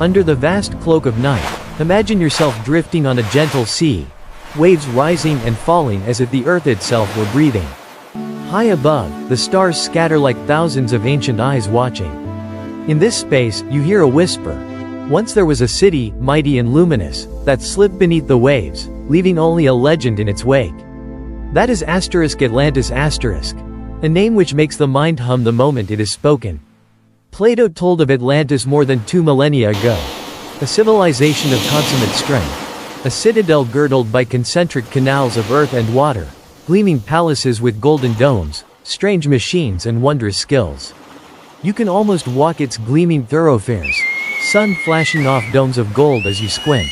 Under the vast cloak of night, imagine yourself drifting on a gentle sea, waves rising and falling as if the earth itself were breathing. High above, the stars scatter like thousands of ancient eyes watching. In this space, you hear a whisper. Once there was a city, mighty and luminous, that slipped beneath the waves, leaving only a legend in its wake. That is Atlantis *, a name which makes the mind hum the moment it is spoken. Plato told of Atlantis more than 2 millennia ago. A civilization of consummate strength. A citadel girdled by concentric canals of earth and water, gleaming palaces with golden domes, strange machines and wondrous skills. You can almost walk its gleaming thoroughfares, sun flashing off domes of gold as you squint.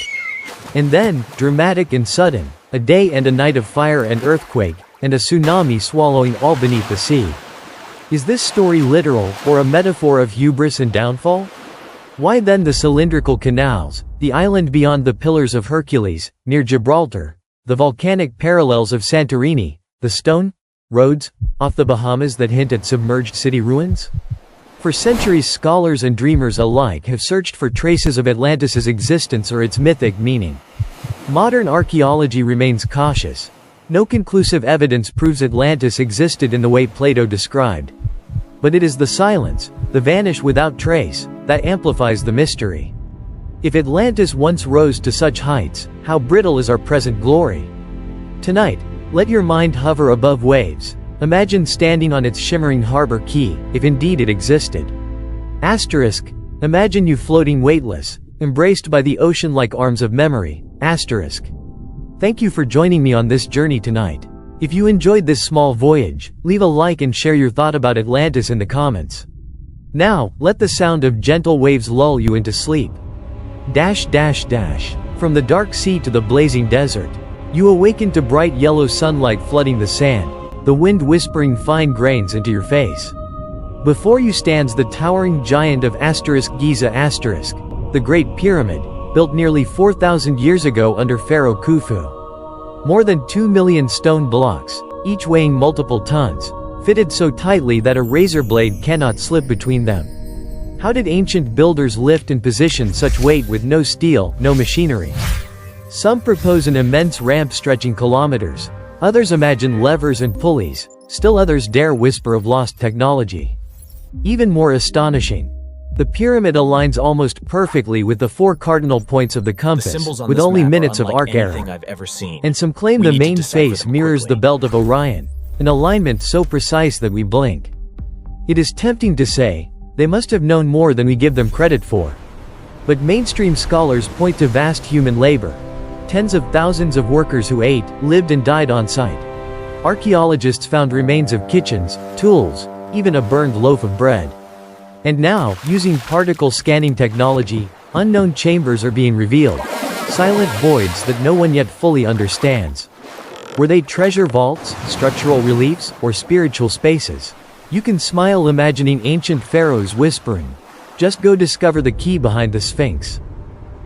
And then, dramatic and sudden, a day and a night of fire and earthquake, and a tsunami swallowing all beneath the sea. Is this story literal, or a metaphor of hubris and downfall? Why then the cylindrical canals, the island beyond the Pillars of Hercules, near Gibraltar, the volcanic parallels of Santorini, the stone roads off the Bahamas that hint at submerged city ruins? For centuries, scholars and dreamers alike have searched for traces of Atlantis's existence or its mythic meaning. Modern archaeology remains cautious. No conclusive evidence proves Atlantis existed in the way Plato described. But it is the silence, the vanish without trace, that amplifies the mystery. If Atlantis once rose to such heights, how brittle is our present glory? Tonight, let your mind hover above waves. Imagine standing on its shimmering harbor quay, if indeed it existed. Asterisk. Imagine you floating weightless, embraced by the ocean like arms of memory. Asterisk. Thank you for joining me on this journey tonight. If you enjoyed this small voyage, leave a like and share your thought about Atlantis in the comments. Now, let the sound of gentle waves lull you into sleep. From the dark sea to the blazing desert, you awaken to bright yellow sunlight flooding the sand, the wind whispering fine grains into your face. Before you stands the towering giant of Giza *, the Great Pyramid, built nearly 4,000 years ago under Pharaoh Khufu. More than 2 million stone blocks, each weighing multiple tons, fitted so tightly that a razor blade cannot slip between them. How did ancient builders lift and position such weight with no steel, no machinery? Some propose an immense ramp stretching kilometers. Others imagine levers and pulleys. Still others dare whisper of lost technology. Even more astonishing, the pyramid aligns almost perfectly with the 4 cardinal points of the compass, with only minutes of arc error. And some claim the main face mirrors the belt of Orion, an alignment so precise that we blink. It is tempting to say, they must have known more than we give them credit for. But mainstream scholars point to vast human labor. Tens of thousands of workers who ate, lived and died on site. Archaeologists found remains of kitchens, tools, even a burned loaf of bread. And now, using particle scanning technology, unknown chambers are being revealed. Silent voids that no one yet fully understands. Were they treasure vaults, structural reliefs, or spiritual spaces? You can smile imagining ancient pharaohs whispering, "Just go discover the key behind the Sphinx."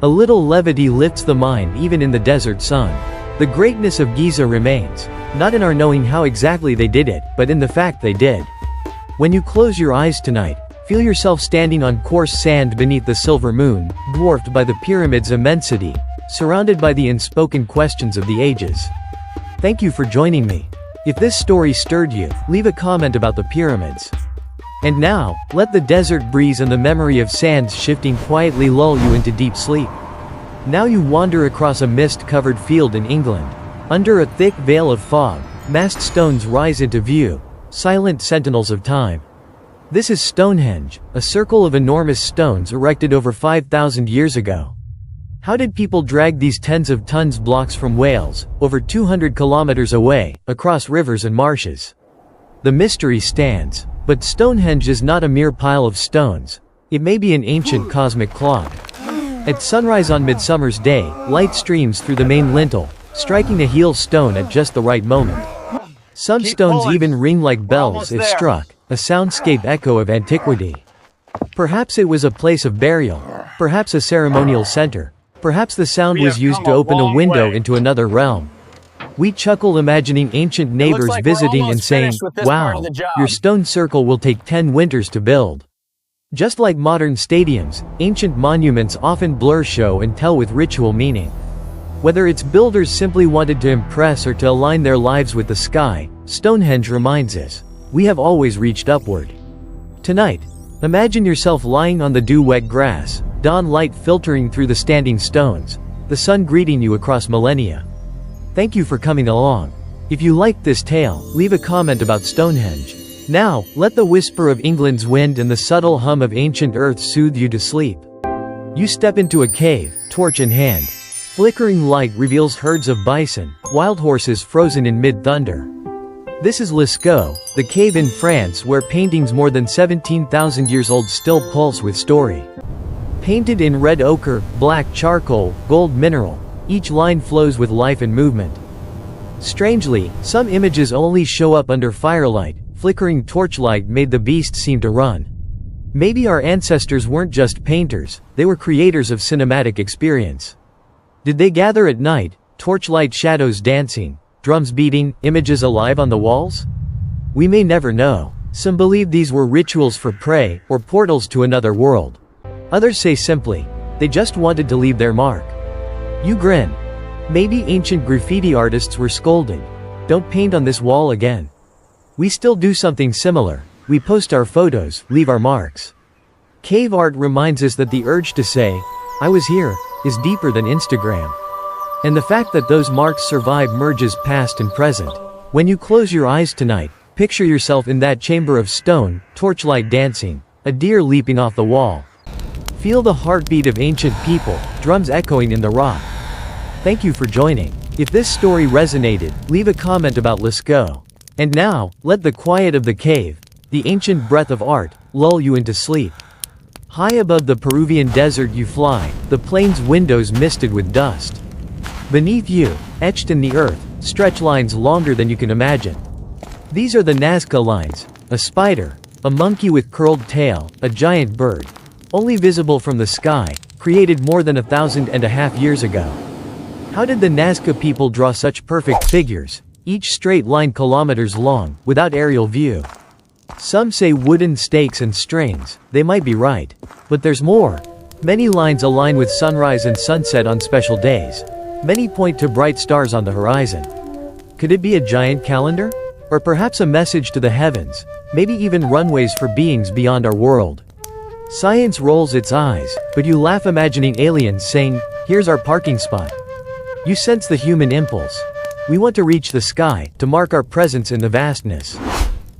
A little levity lifts the mind even in the desert sun. The greatness of Giza remains, not in our knowing how exactly they did it, but in the fact they did. When you close your eyes tonight, feel yourself standing on coarse sand beneath the silver moon, dwarfed by the pyramid's immensity, surrounded by the unspoken questions of the ages. Thank you for joining me. If this story stirred you, leave a comment about the pyramids. And now, let the desert breeze and the memory of sands shifting quietly lull you into deep sleep. Now you wander across a mist-covered field in England. Under a thick veil of fog, massed stones rise into view, silent sentinels of time. This is Stonehenge, a circle of enormous stones erected over 5,000 years ago. How did people drag these tens of tons blocks from Wales, over 200 kilometers away, across rivers and marshes? The mystery stands. But Stonehenge is not a mere pile of stones. It may be an ancient cosmic clock. At sunrise on Midsummer's Day, light streams through the main lintel, striking the heel stone at just the right moment. Some stones even ring like bells if struck, a soundscape echo of antiquity. Perhaps it was a place of burial, perhaps a ceremonial center, perhaps the sound was used to open a window into another realm. We chuckle imagining ancient neighbors visiting and saying, "Wow, your stone circle will take 10 winters to build." Just like modern stadiums, ancient monuments often blur show and tell with ritual meaning. Whether its builders simply wanted to impress or to align their lives with the sky, Stonehenge reminds us, we have always reached upward. Tonight, imagine yourself lying on the dew-wet grass, dawn light filtering through the standing stones, the sun greeting you across millennia. Thank you for coming along. If you liked this tale, leave a comment about Stonehenge. Now, let the whisper of England's wind and the subtle hum of ancient earth soothe you to sleep. You step into a cave, torch in hand. Flickering light reveals herds of bison, wild horses frozen in mid-thunder. This is Lascaux, the cave in France where paintings more than 17,000 years old still pulse with story. Painted in red ochre, black charcoal, gold mineral, each line flows with life and movement. Strangely, some images only show up under firelight. Flickering torchlight made the beast seem to run. Maybe our ancestors weren't just painters, they were creators of cinematic experience. Did they gather at night, torchlight shadows dancing, drums beating, images alive on the walls? We may never know. Some believe these were rituals for prey, or portals to another world. Others say simply, they just wanted to leave their mark. You grin. Maybe ancient graffiti artists were scolded. Don't paint on this wall again. We still do something similar. We post our photos, leave our marks. Cave art reminds us that the urge to say, I was here, is deeper than Instagram. And the fact that those marks survive merges past and present. When you close your eyes tonight, picture yourself in that chamber of stone, torchlight dancing, a deer leaping off the wall. Feel the heartbeat of ancient people, drums echoing in the rock. Thank you for joining. If this story resonated, leave a comment about Lascaux. And now, let the quiet of the cave, the ancient breath of art, lull you into sleep. High above the Peruvian desert you fly, the plain's windows misted with dust. Beneath you, etched in the earth, stretch lines longer than you can imagine. These are the Nazca lines, a spider, a monkey with curled tail, a giant bird. Only visible from the sky, created more than 1,500 years ago. How did the Nazca people draw such perfect figures? Each straight line kilometers long, without aerial view. Some say wooden stakes and strings, they might be right. But there's more. Many lines align with sunrise and sunset on special days. Many point to bright stars on the horizon. Could it be a giant calendar? Or perhaps a message to the heavens, maybe even runways for beings beyond our world. Science rolls its eyes, but you laugh imagining aliens saying, here's our parking spot. You sense the human impulse. We want to reach the sky, to mark our presence in the vastness.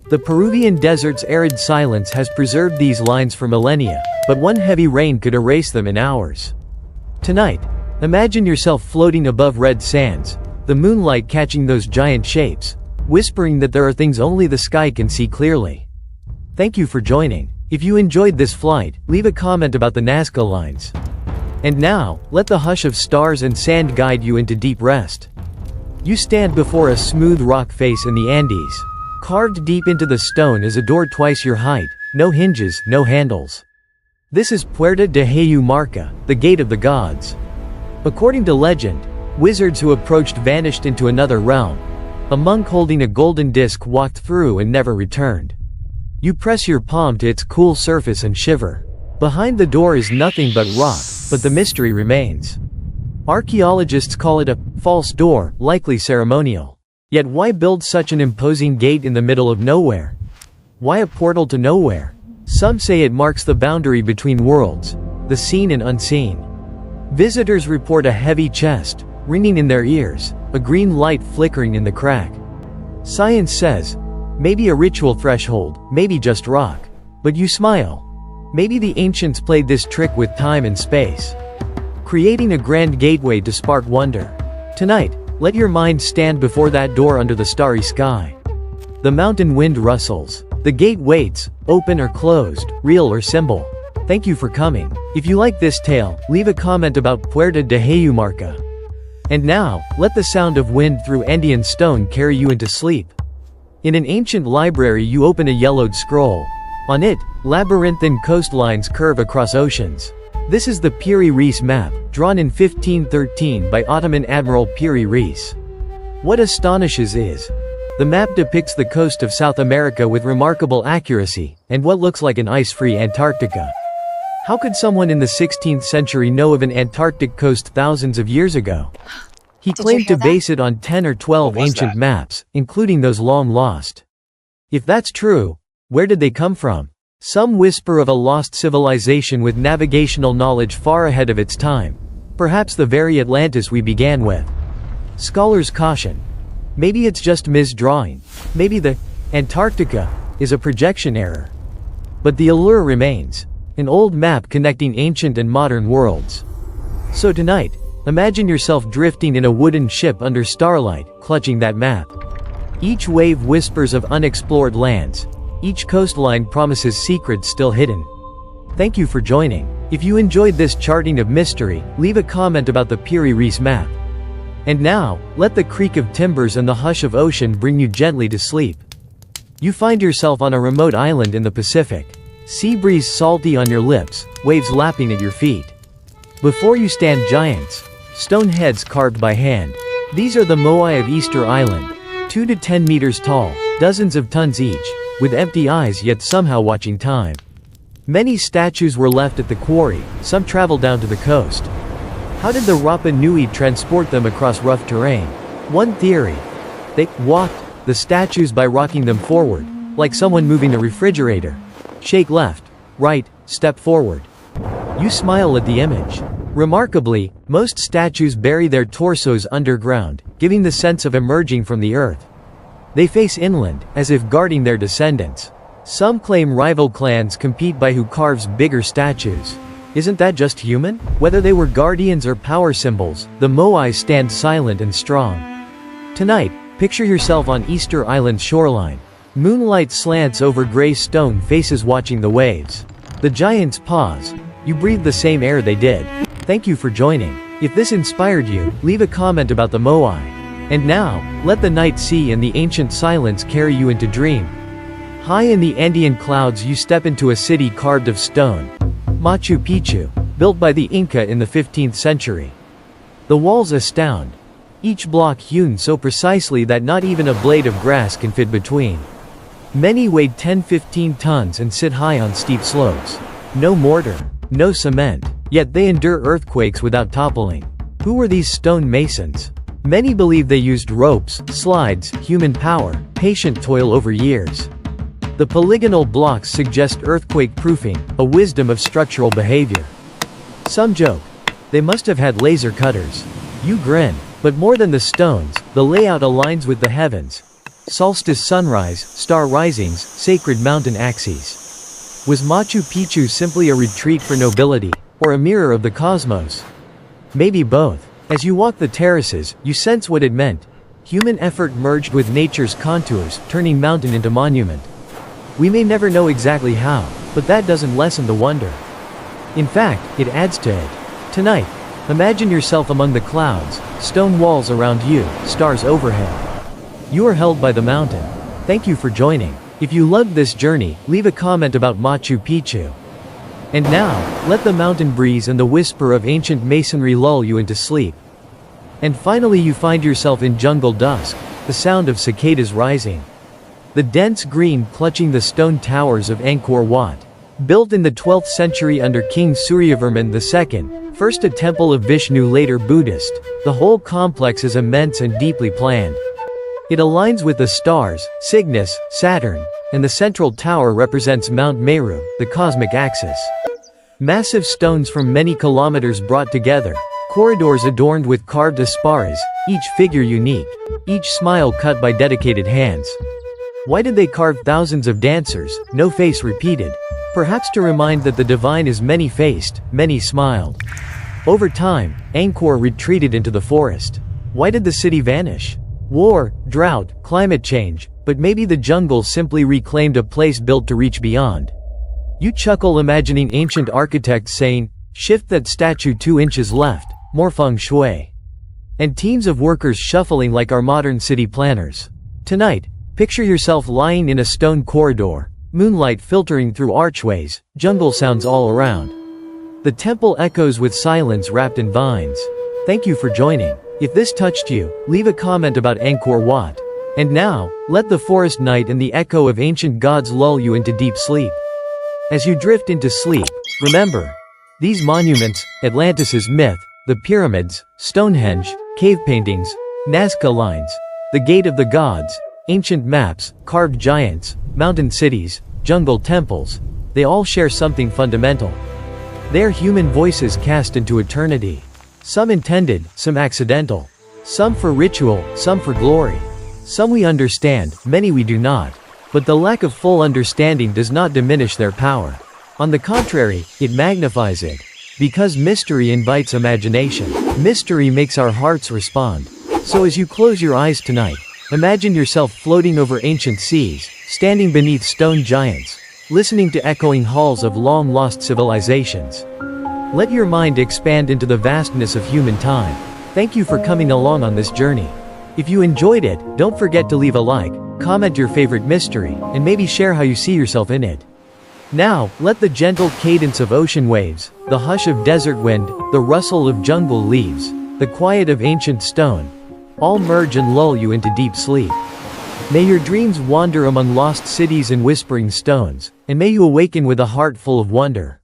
The Peruvian desert's arid silence has preserved these lines for millennia, but one heavy rain could erase them in hours. Tonight, imagine yourself floating above red sands, the moonlight catching those giant shapes, whispering that there are things only the sky can see clearly. Thank you for joining. If you enjoyed this flight, leave a comment about the Nazca lines. And now, let the hush of stars and sand guide you into deep rest. You stand before a smooth rock face in the Andes. Carved deep into the stone is a door twice your height, no hinges, no handles. This is Puerta de Marca, the gate of the gods. According to legend, wizards who approached vanished into another realm. A monk holding a golden disc walked through and never returned. You press your palm to its cool surface and shiver. Behind the door is nothing but rock, but the mystery remains. Archaeologists call it a false door, likely ceremonial. Yet why build such an imposing gate in the middle of nowhere? Why a portal to nowhere? Some say it marks the boundary between worlds, the seen and unseen. Visitors report a heavy chest, ringing in their ears, a green light flickering in the crack. Science says, maybe a ritual threshold, maybe just rock. But you smile. Maybe the ancients played this trick with time and space, creating a grand gateway to spark wonder. Tonight, let your mind stand before that door under the starry sky. The mountain wind rustles. The gate waits, open or closed, real or symbol. Thank you for coming. If you like this tale, leave a comment about Puerta de Marca. And now, let the sound of wind through Andean stone carry you into sleep. In an ancient library you open a yellowed scroll. On it, labyrinthine coastlines curve across oceans. This is the Piri Reis map, drawn in 1513 by Ottoman Admiral Piri Reis. What astonishes is, The map depicts the coast of South America with remarkable accuracy, and what looks like an ice-free Antarctica. How could someone in the 16th century know of an Antarctic coast thousands of years ago? He claimed to base it on 10 or 12 ancient maps, including those long lost. If that's true, where did they come from? Some whisper of a lost civilization with navigational knowledge far ahead of its time. Perhaps the very Atlantis we began with. Scholars caution. Maybe it's just misdrawing. Maybe the Antarctica is a projection error. But the allure remains. An old map connecting ancient and modern worlds. So tonight, imagine yourself drifting in a wooden ship under starlight, clutching that map. Each wave whispers of unexplored lands. Each coastline promises secrets still hidden. Thank you for joining. If you enjoyed this charting of mystery, leave a comment about the Piri Reis map. And now, let the creak of timbers and the hush of ocean bring you gently to sleep. You find yourself on a remote island in the Pacific. Sea breeze salty on your lips, waves lapping at your feet. Before you stand giants, stone heads carved by hand. These are the moai of Easter Island, 2 to 10 meters tall, dozens of tons each, with empty eyes yet somehow watching time. Many statues were left at the quarry, some traveled down to the coast. How did the Rapa Nui transport them across rough terrain? One theory. They walked the statues by rocking them forward, like someone moving a refrigerator. Shake left, right, step forward. You smile at the image. Remarkably, most statues bury their torsos underground, giving the sense of emerging from the earth. They face inland, as if guarding their descendants. Some claim rival clans compete by who carves bigger statues. Isn't that just human? Whether they were guardians or power symbols, the moai stand silent and strong. Tonight, picture yourself on Easter Island's shoreline. Moonlight slants over gray stone faces watching the waves. The giants pause. You breathe the same air they did. Thank you for joining. If this inspired you, leave a comment about the moai. And now, let the night sea and the ancient silence carry you into dream. High in the Andean clouds you step into a city carved of stone. Machu Picchu, built by the Inca in the 15th century. The walls astound. Each block hewn so precisely that not even a blade of grass can fit between. Many weighed 10-15 tons and sit high on steep slopes. No mortar, no cement, yet they endure earthquakes without toppling. Who were these stone masons? Many believe they used ropes, slides, human power, patient toil over years. The polygonal blocks suggest earthquake proofing, a wisdom of structural behavior. Some joke. They must have had laser cutters. You grin. But more than the stones, the layout aligns with the heavens. Solstice sunrise, star risings, sacred mountain axes. Was Machu Picchu simply a retreat for nobility, or a mirror of the cosmos? Maybe both. As you walk the terraces, you sense what it meant. Human effort merged with nature's contours, turning mountain into monument. We may never know exactly how, but that doesn't lessen the wonder. In fact, it adds to it. Tonight, imagine yourself among the clouds, stone walls around you, stars overhead. You are held by the mountain. Thank you for joining. If you loved this journey, leave a comment about Machu Picchu. And now, let the mountain breeze and the whisper of ancient masonry lull you into sleep. And finally you find yourself in jungle dusk, the sound of cicadas rising. The dense green clutching the stone towers of Angkor Wat. Built in the 12th century under King Suryavarman II, first a temple of Vishnu later Buddhist, the whole complex is immense and deeply planned. It aligns with the stars, Cygnus, Saturn, and the central tower represents Mount Meru, the cosmic axis. Massive stones from many kilometers brought together, corridors adorned with carved asparas, each figure unique, each smile cut by dedicated hands. Why did they carve thousands of dancers, no face repeated? Perhaps to remind that the divine is many-faced, many smiled. Over time, Angkor retreated into the forest. Why did the city vanish? War, drought, climate change, but maybe the jungle simply reclaimed a place built to reach beyond. You chuckle imagining ancient architects saying, "Shift that statue 2 inches left, more feng shui." And teams of workers shuffling like our modern city planners. Tonight, picture yourself lying in a stone corridor, moonlight filtering through archways, jungle sounds all around. The temple echoes with silence wrapped in vines. Thank you for joining. If this touched you, leave a comment about Angkor Wat. And now, let the forest night and the echo of ancient gods lull you into deep sleep. As you drift into sleep, remember, these monuments, Atlantis' myth, the pyramids, Stonehenge, cave paintings, Nazca lines, the gate of the gods, ancient maps, carved giants, mountain cities, jungle temples, they all share something fundamental. They are human voices cast into eternity. Some intended, some accidental. Some for ritual, some for glory. Some we understand, many we do not. But the lack of full understanding does not diminish their power. On the contrary, it magnifies it. Because mystery invites imagination. Mystery makes our hearts respond. So as you close your eyes tonight, imagine yourself floating over ancient seas, standing beneath stone giants, listening to echoing halls of long-lost civilizations. Let your mind expand into the vastness of human time. Thank you for coming along on this journey. If you enjoyed it, don't forget to leave a like, comment your favorite mystery, and maybe share how you see yourself in it. Now, let the gentle cadence of ocean waves, the hush of desert wind, the rustle of jungle leaves, the quiet of ancient stone, all merge and lull you into deep sleep. May your dreams wander among lost cities and whispering stones, and may you awaken with a heart full of wonder.